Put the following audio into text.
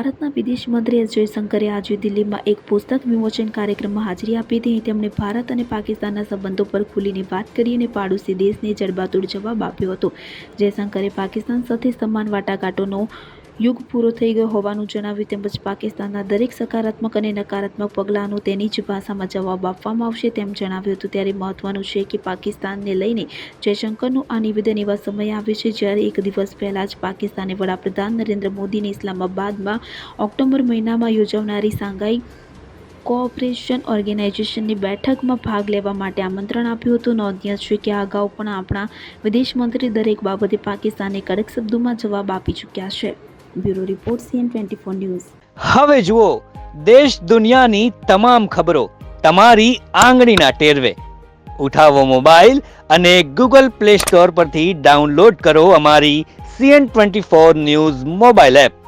ભારતના વિદેશ મંત્રી એસ જયશંકરે આજે દિલ્હીમાં એક પુસ્તક વિમોચન કાર્યક્રમમાં હાજરી આપી હતી. તેમણે ભારત અને પાકિસ્તાનના સંબંધો પર ખુલીને વાત કરી અને પાડોશી દેશને જડબાતોડ જવાબ આપ્યો હતો. જયશંકરે પાકિસ્તાન સાથે સમાન વાટાઘાટોનો યુગ પૂરો થઈ ગયો હોવાનું જણાવ્યું. તેમજ પાકિસ્તાનના દરેક સકારાત્મક અને નકારાત્મક પગલાંનો તેની જ ભાષામાં જવાબ આપવામાં આવશે તેમ જણાવ્યું હતું. ત્યારે મહત્વનું છે કે પાકિસ્તાનને લઈને જયશંકરનું આ નિવેદન એવા સમયે આવ્યું છે જ્યારે એક દિવસ પહેલા જ પાકિસ્તાને વડાપ્રધાન નરેન્દ્ર મોદીને ઇસ્લામાબાદમાં ઓક્ટોબર મહિનામાં યોજાનારી શાંઘાઈ કોઓપરેશન ઓર્ગેનાઇઝેશનની બેઠકમાં ભાગ લેવા માટે આમંત્રણ આપ્યું હતું. નોંધનીય છે કે આ અગાઉ પણ આપણા વિદેશ મંત્રી દરેક બાબતે પાકિસ્તાનને કડક શબ્દોમાં જવાબ આપી ચૂક્યા છે. Bureau report CN24 news. હવે જુઓ દેશ દુનિયાની તમામ ખબરો તમારી આંગળીના ટેરવે. ઉઠાવો મોબાઈલ અને Google Play Store પરથી ડાઉનલોડ કરો અમારી CN24 ન્યૂઝ મોબાઈલ એપ.